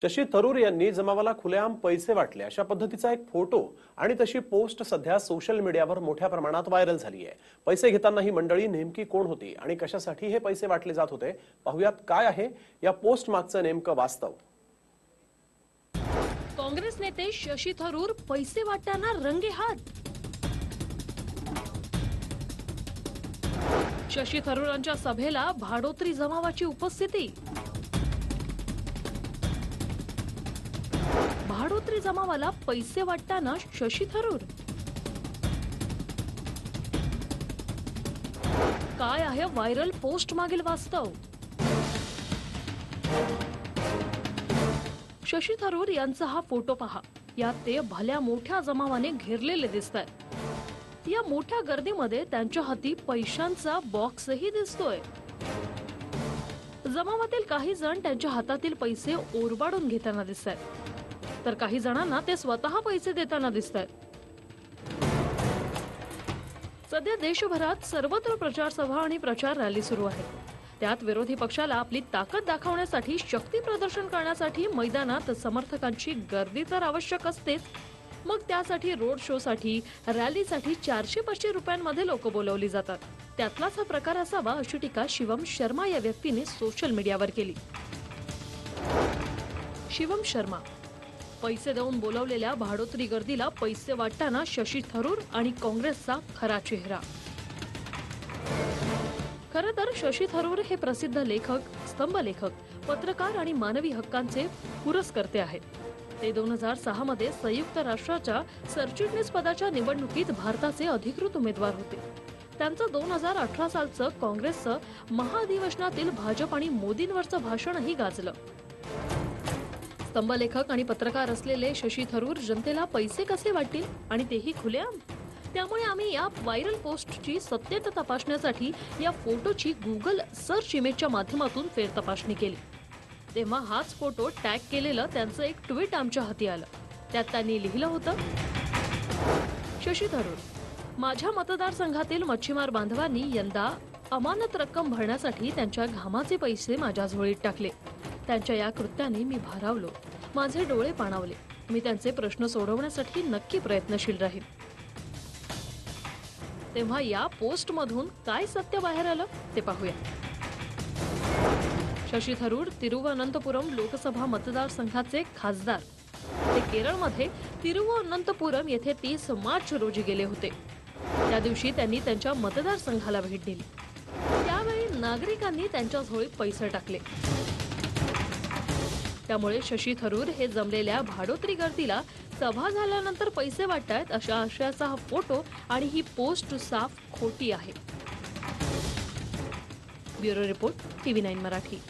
शशी थरूर यांनी जमावाला खुलेआम पैसे वाटले अशा पद्धतीचा एक फोटो आणि तशी पोस्ट सध्या सोशल मीडियावर मोठ्या प्रमाणात व्हायरल झाली आहे। पैसे घेताना ही मंडळी नेमकी कोण होती आणि कशासाठी हे पैसे वाटले जात होते, पाहुयात काय आहे या पोस्ट मागचं नेमकं वास्तव। काँग्रेस नेते शशी थरूर पैसे वाटताना रंगेहात। शशी थरूरांच्या सभेला भाडोत्री जमावाची उपस्थिती। भाडोत्री जमावाला पैसे वाटताना शशी थरूर। काय आहे व्हायरल पोस्ट मागील वास्तव? शशी थरूर यांचा हा फोटो पहा। यात ते भल्या मोठ्या जमावाने घेरलेले दिसतात। या मोठ्या गर्दीमध्ये त्यांच्या हाती पैशांचा बॉक्सही दिसतोय। जमावातील काही जण त्यांच्या हातातील पैसे ओरबाडून घेताना दिसतात, तर काही जणांना ते स्वतः पैसे देताना दिसतात। सध्या देशभरात सर्वत्र प्रचार सभा आणि प्रचार रॅली सुरू आहे। त्यात विरोधी पक्षाला आपली ताकद दाखवण्यासाठी, शक्ती प्रदर्शन करण्यासाठी मैदानात समर्थकांची गर्दी तर आवश्यक असतेच, मग त्यासाठी रोड शो साठी, रॅलीसाठी 400-500 रुपयांमध्ये लोक बोलवली जातात। त्यातलाच हा प्रकार असावा अशी टीका शिवम शर्मा या व्यक्तीने सोशल मीडियावर केली। शिवम शर्मा पैसे देऊन बोलवलेल्या भाडोत्री गर्दीला पैसे वाटताना शशी थरूर आणि काँग्रेसचा खरा चेहरा। खरं तर शशी थरूर हे प्रसिद्ध लेखक, स्तंभलेखक, पत्रकार आणि मानवी हक्कांचे पुरस्कर्ते आहेत। ते 2006 मध्ये संयुक्त राष्ट्राच्या सरचिटणीस पदाच्या निवडणुकीत भारताचे अधिकृत उमेदवार होते। त्यांचं 2018 सालचं काँग्रेसचं महाअधिवेशनातील भाजप आणि मोदींवरचं भाषणही गाजलं। स्तंभलेखक आणि पत्रकार असलेले शशी थरूर जनतेला पैसे कसे वाटतील आणि तेही खुलेआम? त्यामुळे आम्ही या व्हायरल पोस्टची सत्यता तपासण्यासाठी या फोटोची गुगल सर्च इमेजच्या माध्यमातून फेरतपासणी केली। तेव्हा हाच फोटो टॅग केलेलं त्यांचं एक ट्विट आमच्या हाती आलं। त्यात त्यांनी लिहिलं होतं, शशी थरूर, माझ्या मतदारसंघातील मच्छीमार बांधवांनी यंदा अमानत रक्कम भरण्यासाठी त्यांच्या घामाचे पैसे माझ्या झोळीत टाकले। त्यांच्या या कृत्याने मी भारावलो, माझे डोळे पाणावले। मी त्यांचे प्रश्न सोडवण्यासाठी नक्की प्रयत्नशील राहील। तेव्हा या पोस्ट मधून काय सत्य बाहेर आलं ते पाहूया। शशी थरूर तिरुवनंतपुरम लोकसभा मतदारसंघाचे खासदार। ते केरळमध्ये तिरुवनंतपुरम येथे 30 मार्च रोजी गेले होते। त्या दिवशी त्यांनी त्यांच्या मतदारसंघाला भेट दिली। त्यावेळी नागरिकांनी त्यांच्या झोळीत पैसे टाकले। त्यामुळे शशी थरूर हे जमलेल्या भाडोत्री गर्दीला सभा झाल्यानंतर पैसे वाटतायत अशा आशयाचा हा फोटो आणि ही पोस्ट साफ खोटी आहे। Bureau report, TV9 Marathi.